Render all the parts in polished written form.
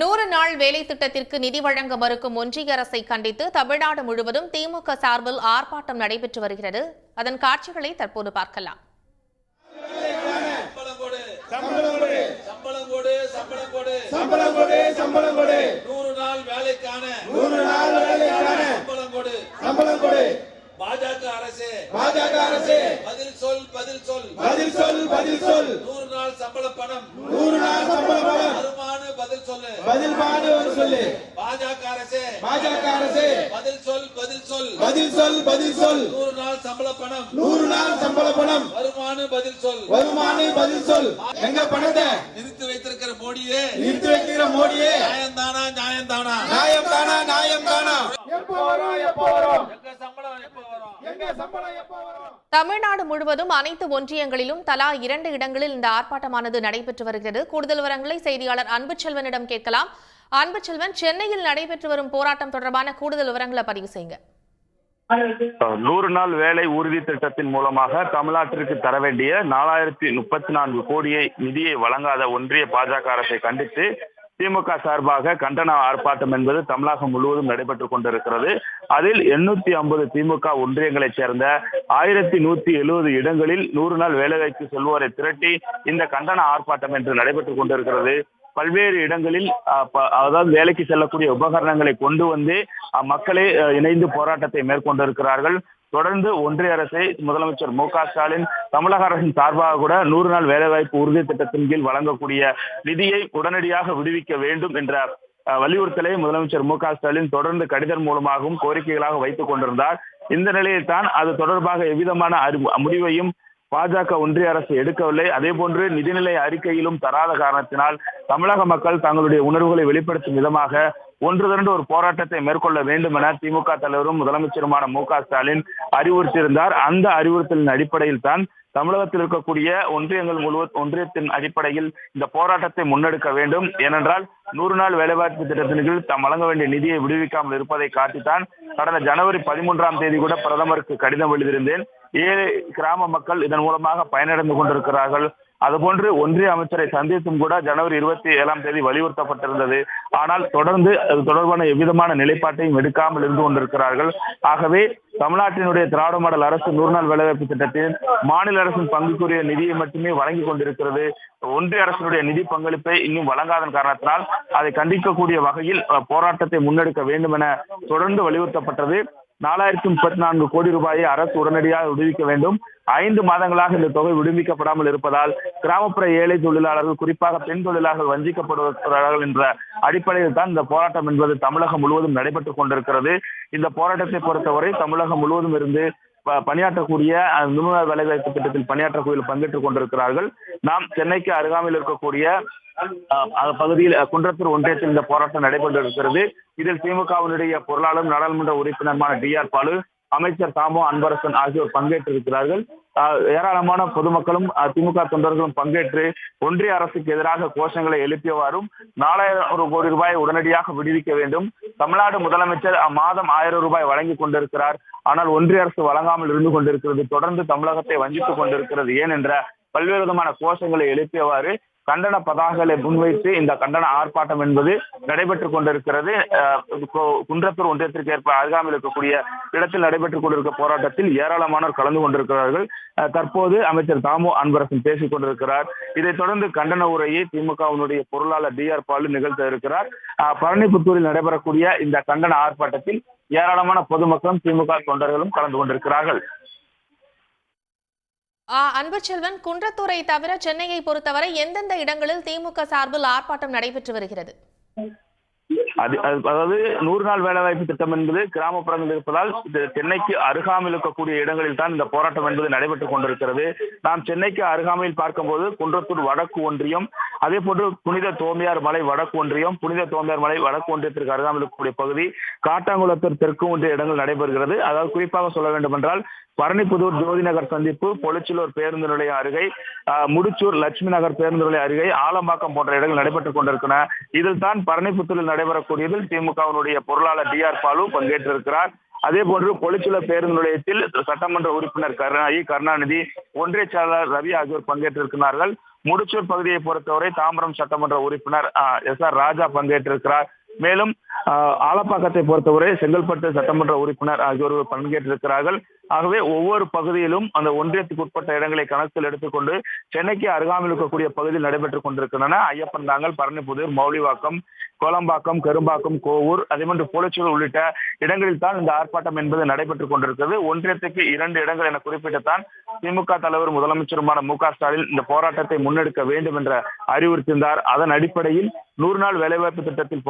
100 நாள் வேலை திட்டத்திற்கு நிதி வழங்க மறுக்கும் ஒன்றிய அரசை கண்டித்து தமிழ்நாடு முழுவதும் திமுக சார்பில் ஆர்ப்பாட்டம் நடைபெற்று வருகிறது. அதன் காட்சிகளை தற்போது பார்க்கலாம். பாஜக அரசே பதில் சொல் 100 நாள் சம்பள பணம் வருமானு பதில் சொல்லு. பாஜக அரசே பதில் சொல் 100 நாள் சம்பள பணம் வருமானு பதில் சொல். எங்க பணத்தை நிறுத்தி வைத்திருக்கிற மோடியே நியாயம் தானா எப்போ வரும் தமிழ்நாடு முழுவதும் அனைத்து ஒன்றியங்களிலும் தலா 2 இடங்களில் இந்த ஆர்ப்பாட்டமானது நடைபெற்று வருகிறது. கூடுதல் விவரங்களை செய்தியாளர் அன்புச்செல்வனிடம் கேட்கலாம். அன்புச்செல்வன், சென்னையில் நடைபெற்று வரும் போராட்டம் தொடர்பான கூடுதல் விவரங்களை பதிவு செய்யுங்க. 100 நாள் வேலை உறுதி திட்டத்தின் மூலமாக தமிழ்நாட்டிற்கு தர வேண்டிய 4034 கோடியை நிதியை வழங்காத ஒன்றிய பாஜக அரசை கண்டித்து திமுக சார்பாக கண்டன ஆர்ப்பாட்டம் என்பது தமிழகம் முழுவதும் நடைபெற்றுக் கொண்டிருக்கிறது. அதில் 850 திமுக ஒன்றியங்களைச் சேர்ந்த 1170 இடங்களில் 100 நாள் வேலைக்கு செல்வோரை திரட்டி இந்த கண்டன ஆர்ப்பாட்டம் என்று நடைபெற்றுக் கொண்டிருக்கிறது. பல்வேறு இடங்களில் அதாவது வேலைக்கு செல்லக்கூடிய உபகரணங்களை கொண்டு வந்து மக்களே இணைந்து போராட்டத்தை மேற்கொண்டிருக்கிறார்கள். தொடர்ந்து ஒன்றிய அரசை முதலமைச்சர் மு.க.ஸ்டாலின் தமிழக அரசின் சார்பாக கூட 100 நாள் வேலைவாய்ப்பு உறுதி திட்டத்தின் கீழ் வழங்கக்கூடிய நிதியை உடனடியாக விடுவிக்க வேண்டும் என்ற வலியுறுத்தலை முதலமைச்சர் மு.க.ஸ்டாலின் தொடர்ந்து கடிதம் மூலமாகவும் கோரிக்கைகளாக வைத்துக் கொண்டிருந்தார். இந்த நிலையில் தான் அது தொடர்பாக எவ்விதமான முடிவையும் பாஜக ஒன்றிய அரசு எடுக்கவில்லை. அதே போன்று நிதிநிலை அறிக்கையிலும் தராத காரணத்தினால் தமிழக மக்கள் தங்களுடைய உணர்வுகளை வெளிப்படுத்தும் விதமாக ஒன்று திரண்டு ஒரு போராட்டத்தை மேற்கொள்ள வேண்டும் என திமுக தலைவரும் முதலமைச்சருமான மு.க.ஸ்டாலின் அறிவுறுத்தியிருந்தார். அந்த அறிவுறுத்தலின் அடிப்படையில் தான் தமிழகத்தில் இருக்கக்கூடிய ஒன்றியத்தின் அடிப்படையில் இந்த போராட்டத்தை முன்னெடுக்க வேண்டும். ஏனென்றால் 100 நாள் வேலைவாய்ப்பு திட்டத்தின் கீழ் தாம் வழங்க வேண்டிய நிதியை விடுவிக்காமல் இருப்பதை காட்டித்தான் கடந்த ஜனவரி 13ஆம் தேதி கூட பிரதமருக்கு கடிதம் எழுதியிருந்தேன். 7 கிராம மக்கள் இதன் மூலமாக பயனடைந்து கொண்டிருக்கிறார்கள். அதுபோன்று ஒன்றிய அமைச்சரை சந்தித்தும் கூட ஜனவரி 27ஆம் தேதி வலியுறுத்தப்பட்டிருந்தது. ஆனால் தொடர்ந்து அது தொடர்பான எவ்விதமான நிலைப்பாட்டையும் எடுக்காமல் இருந்து கொண்டிருக்கிறார்கள். ஆகவே தமிழ்நாட்டினுடைய திராவிட மாடல் அரசு 100 நாள் வேலைவாய்ப்பு திட்டத்தில் மாநில அரசின் பங்குக்குரிய நிதியை மட்டுமே வழங்கி கொண்டிருக்கிறது. ஒன்றிய அரசினுடைய நிதி பங்களிப்பை இன்னும் வழங்காதன் காரணத்தினால் அதை கண்டிக்கக்கூடிய வகையில் போராட்டத்தை முன்னெடுக்க வேண்டும் என தொடர்ந்து வலியுறுத்தப்பட்டது. 4034 கோடி ரூபாயை அரசு உடனடியாக விடுவிக்க வேண்டும். 5 மாதங்களாக இந்த தொகை விடுவிக்கப்படாமல் இருப்பதால் கிராமப்புற ஏழை தொழிலாளர்கள், குறிப்பாக பெண் தொழிலாளர்கள் வஞ்சிக்கப்படுகிறார்கள் என்ற அடிப்படையில் தான் இந்த போராட்டம் என்பது தமிழகம் முழுவதும் நடைபெற்றுக் கொண்டிருக்கிறது. இந்த போராட்டத்தை பொறுத்தவரை தமிழகம் முழுவதும் இருந்து பணியாற்றக்கூடிய 100 நாள் வேலைவாய்ப்பு திட்டத்தில் பணியாற்றக்கூடிய பங்கேற்றுக் கொண்டிருக்கிறார்கள். நாம் சென்னைக்கு அருகாமையில் இருக்கக்கூடிய பகுதியில் குன்றத்தூர் ஒன்றியத்தில் இந்த போராட்டம் நடைபெற்றிருக்கிறது. இதில் திமுகவினுடைய பொருளாளரும் நாடாளுமன்ற உறுப்பினருமான டி.ஆர். பாலு, அமைச்சர் தாமோ அன்பரசன் ஆகியோர் பங்கேற்றிருக்கிறார்கள். ஏராளமான பொதுமக்களும் திமுக தொண்டர்களும் பங்கேற்று ஒன்றிய அரசுக்கு எதிராக கோஷங்களை எழுப்பியவாறும் 4000 கோடி ரூபாயை உடனடியாக விடுவிக்க வேண்டும். தமிழ்நாடு முதலமைச்சர் மாதம் 1000 ரூபாய் வழங்கி கொண்டிருக்கிறார். ஆனால் ஒன்றிய அரசு வழங்காமல் இருந்து கொண்டிருக்கிறது. தொடர்ந்து தமிழகத்தை வஞ்சித்துக் கொண்டிருக்கிறது. ஏன் என்ற பல்வேறு விதமான கோஷங்களை எழுப்பியவாறு கண்டன பதாகைகளை முன்வைத்து இந்த கண்டன ஆர்ப்பாட்டம் என்பது நடைபெற்றுக் கொண்டிருக்கிறது. குன்றத்தூர் ஒன்றியத்திற்கு ஏற்ப அருகாமையில் இருக்கக்கூடிய இடத்தில் நடைபெற்றுக் கொண்டிருக்க போராட்டத்தில் ஏராளமானோர் கலந்து கொண்டிருக்கிறார்கள். தற்போது அமைச்சர் தாமோ அன்பரசன் பேசிக் கொண்டிருக்கிறார். இதைத் தொடர்ந்து கண்டன உரையை திமுகவினுடைய பொருளாளர் டி.ஆர். பாலு நிகழ்த்த இருக்கிறார். பழனிபுத்தூரில் நடைபெறக்கூடிய இந்த கண்டன ஆர்ப்பாட்டத்தில் ஏராளமான பொதுமக்களும் திமுக தொண்டர்களும் கலந்து கொண்டிருக்கிறார்கள். அன்புச்செல்வன், குன்றத்தூரை தவிர சென்னையை பொறுத்தவரை எந்தெந்த இடங்களில் திமுக சார்பில் ஆர்ப்பாட்டம் நடைபெற்று வருகிறது? அதாவது 100 நாள் வேலைவாய்ப்பு திட்டம் என்பது கிராமப்புறங்கள் இருப்பதால் சென்னைக்கு அருகாமையில் இருக்கக்கூடிய இடங்களில் தான் இந்த போராட்டம் என்பது நடைபெற்றுக் கொண்டிருக்கிறது. நாம் சென்னைக்கு அருகாமையில் பார்க்கும்போது குன்றத்தூர் வடக்கு ஒன்றியம், அதே போன்று புனித தோமையார் மலை வடக்கு ஒன்றியம், புனித தோமையார் மலை வடக்கு ஒன்றியத்திற்கு அருகாமையில் இருக்கக்கூடிய பகுதி, காட்டாங்குளத்தூர் தெற்கு ஒன்றிய இடங்கள் நடைபெறுகிறது. அதாவது குறிப்பாக சொல்ல வேண்டும் என்றால் பரணிப்புதூர் ஜோதி நகர் சந்திப்பு, பொலிச்சலூர் பேருந்து நிலையம் அருகே, முடிச்சூர் லட்சுமி நகர் பேருந்து நிலையம் அருகே, ஆலம்பாக்கம் போன்ற இடங்கள் நடைபெற்றுக் கொண்டிருக்கின்றன. இதில் தான் பரணிப்புத்தூரில் நடைபெறக்கூடியதில் திமுகவினுடைய பொருளாளர் டி.ஆர். பாலு பங்கேற்றிருக்கிறார். அதே போன்று பொலிச்சலூர் பேருந்து நிலையத்தில் சட்டமன்ற உறுப்பினர் கருணாநிதி, ஒன்றிய செயலாளர் ரவி ஆகியோர் பங்கேற்றிருக்கிறார்கள். முடிச்சூர் பகுதியை பொறுத்தவரை தாம்பரம் சட்டமன்ற உறுப்பினர் SR ராஜா பங்கேற்றிருக்கிறார். மேலும் ஆலப்பாக்கத்தை பொறுத்தவரை செங்கல்பட்டு சட்டமன்ற உறுப்பினர் ஆகியோர் பங்கேற்றிருக்கிறார்கள். ஆகவே ஒவ்வொரு பகுதியிலும் அந்த ஒன்றியத்துக்கு உட்பட்ட இடங்களை கணக்கில் எடுத்துக்கொண்டு சென்னைக்கு அருகாமையில் இருக்கக்கூடிய பகுதியில் நடைபெற்றுக் கொண்டிருக்கின்றன. ஐயப்பன் தாங்கல், பரணிப்புதூர், மௌலிவாக்கம், கோலம்பாக்கம், கரும்பாக்கம், கோவூர், அதேபோன்று போலச்சூர் உள்ளிட்ட இடங்களில் தான் இந்த ஆர்ப்பாட்டம் என்பது நடைபெற்றுக் கொண்டிருக்கிறது. ஒன்றியத்துக்கு 2 இடங்கள் என குறிப்பிட்டுத்தான் திமுக தலைவர் முதலமைச்சருமான MK ஸ்டாலின் இந்த போராட்டத்தை முன்னெடுக்க வேண்டும் என்ற அறிவுறுத்தினார். அதன் அடிப்படையில் 100 நாள் வேலைவாய்ப்பு திட்டத்தில்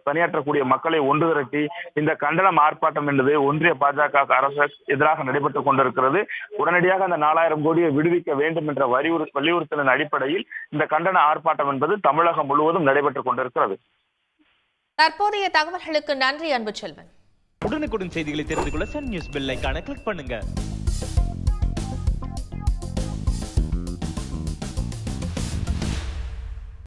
பணியாற்றக்கூடிய மக்களை ஒன்று திரட்டி இந்த கண்டனம் ஆர்ப்பாட்டம் என்பது ஒன்றிய பாஜக அரசு எதிராக நடைபெற்றுக் கொண்டிருக்கிறது. உடனடியாக அந்த 4000 கோடியை விடுவிக்க வேண்டும் என்ற வலியுறுத்தலின் அடிப்படையில் இந்த கண்டன ஆர்ப்பாட்டம் என்பது தமிழகம் முழுவதும் நடைபெற்றுக் கொண்டிருக்கிறது. தற்போதைய தகவல்களுக்கு நன்றி அன்புச்செல்வன். உடனுக்குடன் செய்திகளை தெரிந்து கொள்ள சன் நியூஸ் பெல் ஐகானை கிளிக் பண்ணுங்க.